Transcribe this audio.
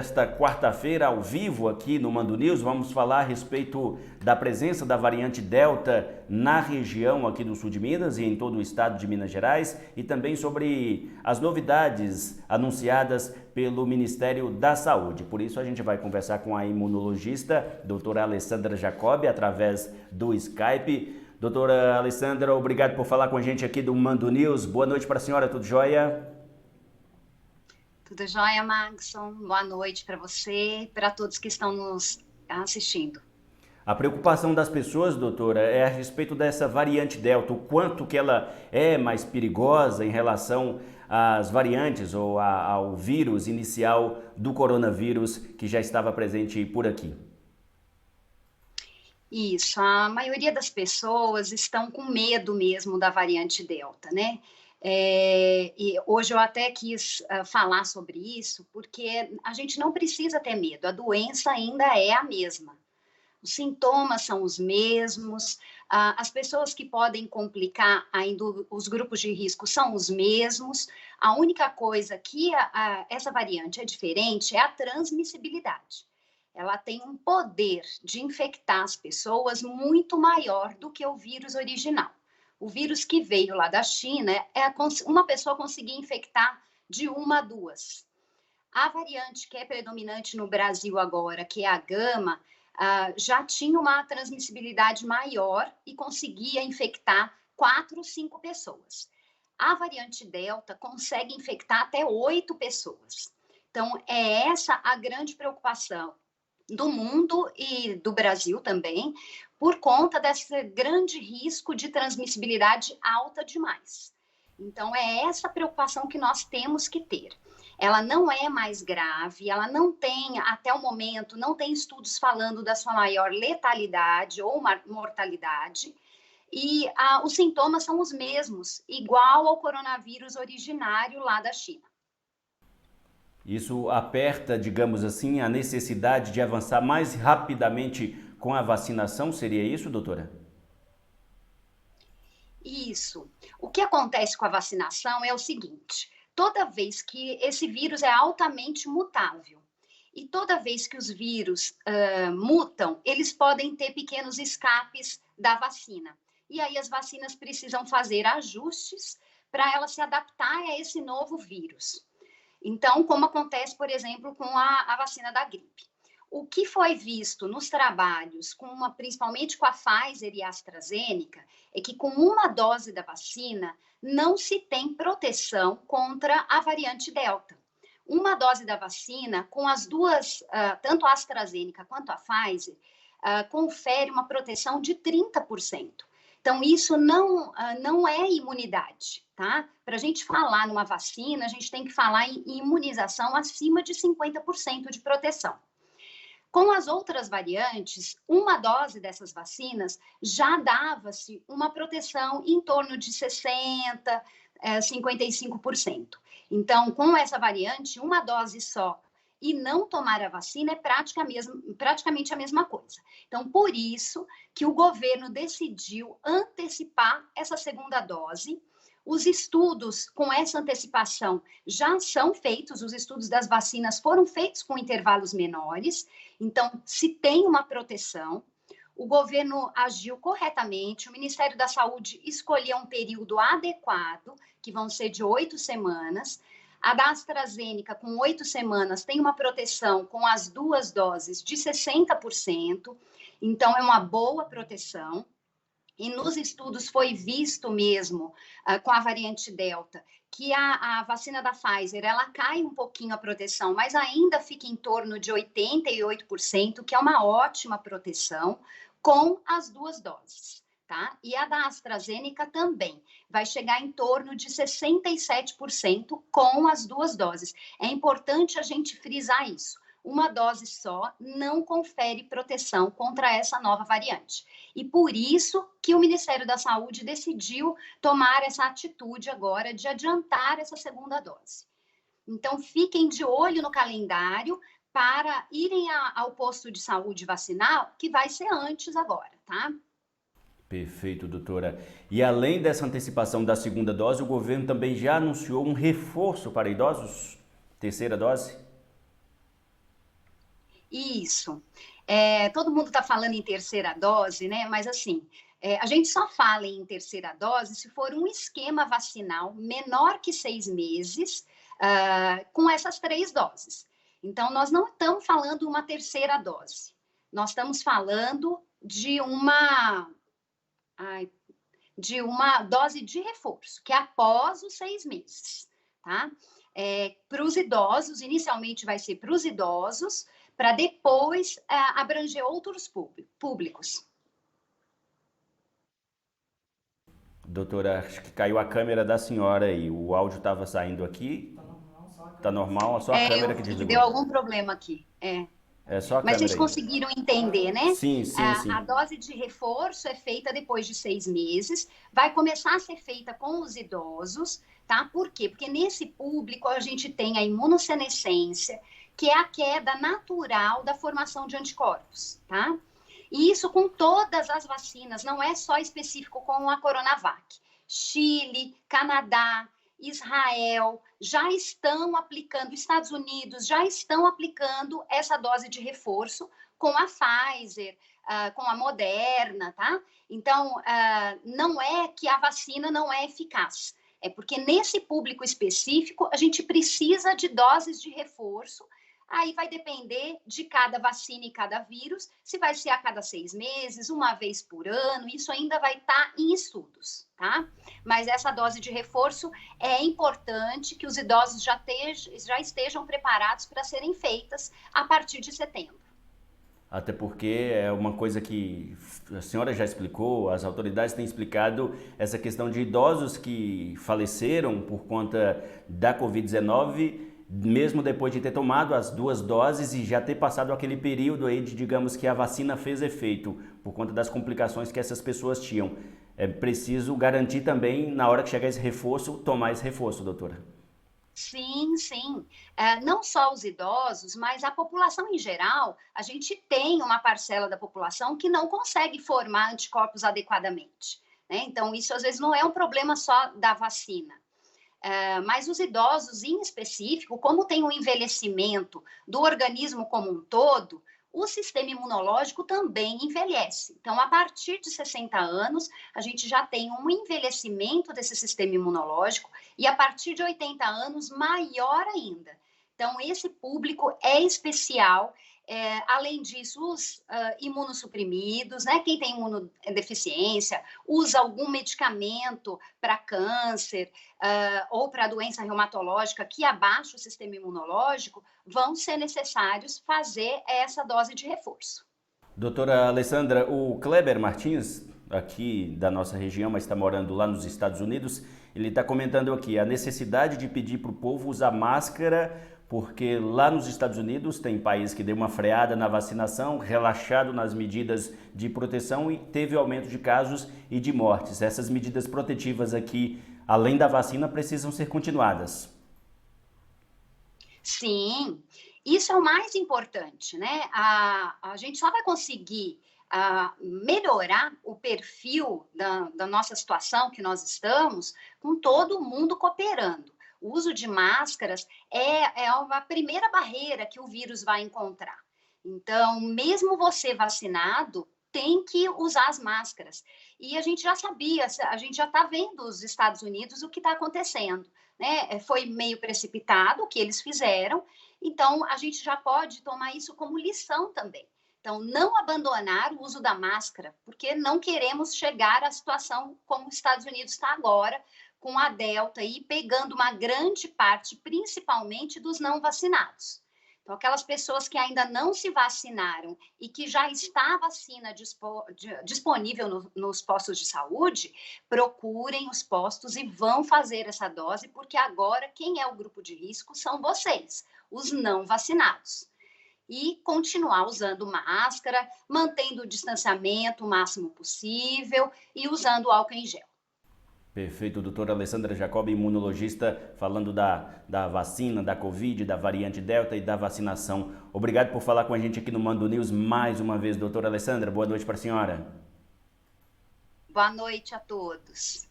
Esta quarta-feira, ao vivo aqui no Mando News, vamos falar a respeito da presença da variante Delta na região aqui do sul de Minas e em todo o estado de Minas Gerais e também sobre as novidades anunciadas pelo Ministério da Saúde. Por isso a gente vai conversar com a imunologista, doutora Alessandra Jacobi, através do Skype. Doutora Alessandra, obrigado por falar com a gente aqui do Mando News. Boa noite para a senhora, tudo jóia? Tudo jóia, Magson? Boa noite para você e para todos que estão nos assistindo. A preocupação das pessoas, doutora, é a respeito dessa variante Delta, o quanto que ela é mais perigosa em relação às variantes ou ao vírus inicial do coronavírus que já estava presente por aqui. Isso, a maioria das pessoas estão com medo mesmo da variante Delta, né? E hoje eu até quis falar sobre isso, porque a gente não precisa ter medo, a doença ainda é a mesma. Os sintomas são os mesmos, as pessoas que podem complicar ainda, os grupos de risco são os mesmos. A única coisa que essa variante é diferente é a transmissibilidade. Ela tem um poder de infectar as pessoas muito maior do que o vírus original. O vírus que veio lá da China, uma pessoa conseguia infectar de uma a duas. A variante que é predominante no Brasil agora, que é a Gama, já tinha uma transmissibilidade maior e conseguia infectar 4, 5 pessoas. A variante Delta consegue infectar até 8 pessoas. Então, é essa a grande preocupação do mundo e do Brasil também, por conta desse grande risco de transmissibilidade alta demais. Então, é essa preocupação que nós temos que ter. Ela não é mais grave, ela não tem, até o momento, não tem estudos falando da sua maior letalidade ou mortalidade, e os sintomas são os mesmos, igual ao coronavírus originário lá da China. Isso aperta, digamos assim, a necessidade de avançar mais rapidamente com a vacinação, seria isso, doutora? Isso. O que acontece com a vacinação é o seguinte: toda vez que esse vírus é altamente mutável, e toda vez que os vírus mutam, eles podem ter pequenos escapes da vacina. E aí as vacinas precisam fazer ajustes para ela se adaptar a esse novo vírus. Então, como acontece, por exemplo, com a vacina da gripe. O que foi visto nos trabalhos, principalmente com a Pfizer e a AstraZeneca, é que com uma dose da vacina não se tem proteção contra a variante Delta. Uma dose da vacina, com as duas, tanto a AstraZeneca quanto a Pfizer, confere uma proteção de 30%. Então, isso não é imunidade, tá? Para a gente falar numa vacina, a gente tem que falar em imunização acima de 50% de proteção. Com as outras variantes, uma dose dessas vacinas já dava-se uma proteção em torno de 60%, 55%. Então, com essa variante, uma dose só e não tomar a vacina é praticamente a mesma coisa. Então, por isso que o governo decidiu antecipar essa segunda dose. Os estudos com essa antecipação já são feitos, os estudos das vacinas foram feitos com intervalos menores, então se tem uma proteção. O governo agiu corretamente, o Ministério da Saúde escolheu um período adequado, que vão ser de 8 semanas. A da AstraZeneca, com 8 semanas, tem uma proteção com as duas doses de 60%, então é uma boa proteção. E nos estudos foi visto mesmo, com a variante Delta, que a vacina da Pfizer, ela cai um pouquinho a proteção, mas ainda fica em torno de 88%, que é uma ótima proteção, com as duas doses. Tá? E a da AstraZeneca também vai chegar em torno de 67% com as duas doses. É importante a gente frisar isso. Uma dose só não confere proteção contra essa nova variante. E por isso que o Ministério da Saúde decidiu tomar essa atitude agora de adiantar essa segunda dose. Então, fiquem de olho no calendário para irem ao posto de saúde vacinal, que vai ser antes agora, tá? Perfeito, doutora. E além dessa antecipação da segunda dose, o governo também já anunciou um reforço para idosos? Terceira dose? Isso. Todo mundo está falando em terceira dose, né? Mas assim, a gente só fala em terceira dose se for um esquema vacinal menor que 6 meses, com essas 3 doses. Então, nós não estamos falando uma terceira dose. Nós estamos falando de uma dose de reforço, que é após os 6 meses, tá? Para os idosos, inicialmente vai ser para os idosos, para depois abranger outros públicos. Doutora, acho que caiu a câmera da senhora aí. O áudio estava saindo aqui. Tá normal, só a câmera que Deu desligou. algum problema aqui. É só a Mas câmera vocês aí. conseguiram entender, né? Sim, sim, A sim. dose de reforço é feita depois de 6 meses, vai começar a ser feita com os idosos, tá? Por quê? Porque nesse público a gente tem a imunossenescência, que é a queda natural da formação de anticorpos, tá? E isso com todas as vacinas, não é só específico com a Coronavac. Chile, Canadá, Israel já estão aplicando, Estados Unidos já estão aplicando essa dose de reforço com a Pfizer, com a Moderna, tá? Então, não é que a vacina não é eficaz, é porque nesse público específico a gente precisa de doses de reforço. Aí vai depender de cada vacina e cada vírus, se vai ser a cada 6 meses, uma vez por ano, isso ainda vai estar em estudos, tá? Mas essa dose de reforço é importante que os idosos já estejam preparados para serem feitas a partir de setembro. Até porque é uma coisa que a senhora já explicou, as autoridades têm explicado essa questão de idosos que faleceram por conta da Covid-19, mesmo depois de ter tomado as 2 doses e já ter passado aquele período aí de, digamos, que a vacina fez efeito, por conta das complicações que essas pessoas tinham. É preciso garantir também, na hora que chegar esse reforço, tomar esse reforço, doutora. Sim, sim. Não só os idosos, mas a população em geral, a gente tem uma parcela da população que não consegue formar anticorpos adequadamente, né? Então, isso às vezes não é um problema só da vacina. Mas os idosos, em específico, como tem um envelhecimento do organismo como um todo, o sistema imunológico também envelhece. Então, a partir de 60 anos, a gente já tem um envelhecimento desse sistema imunológico e a partir de 80 anos, maior ainda. Então, esse público é especial. Além disso, os imunossuprimidos, né? Quem tem imunodeficiência, usa algum medicamento para câncer ou para doença reumatológica que abaixa o sistema imunológico, vão ser necessários fazer essa dose de reforço. Doutora Alessandra, o Kleber Martins, aqui da nossa região, mas está morando lá nos Estados Unidos, ele está comentando aqui a necessidade de pedir para o povo usar máscara, porque lá nos Estados Unidos tem país que deu uma freada na vacinação, relaxado nas medidas de proteção e teve aumento de casos e de mortes. Essas medidas protetivas aqui, além da vacina, precisam ser continuadas. Sim, isso é o mais importante, né? A gente só vai conseguir melhorar o perfil da nossa situação que nós estamos com todo mundo cooperando. O uso de máscaras é uma primeira barreira que o vírus vai encontrar. Então, mesmo você vacinado, tem que usar as máscaras. E a gente já sabia, a gente já está vendo os Estados Unidos o que está acontecendo, né? Foi meio precipitado o que eles fizeram, então a gente já pode tomar isso como lição também. Então, não abandonar o uso da máscara, porque não queremos chegar à situação como os Estados Unidos está agora, com a Delta aí pegando uma grande parte, principalmente dos não vacinados. Então, aquelas pessoas que ainda não se vacinaram e que já está a vacina disponível nos postos de saúde, procurem os postos e vão fazer essa dose, porque agora quem é o grupo de risco são vocês, os não vacinados. E continuar usando máscara, mantendo o distanciamento o máximo possível e usando álcool em gel. Perfeito, doutora Alessandra Jacob, imunologista, falando da vacina, da Covid, da variante Delta e da vacinação. Obrigado por falar com a gente aqui no Mando News mais uma vez, doutora Alessandra. Boa noite para a senhora. Boa noite a todos.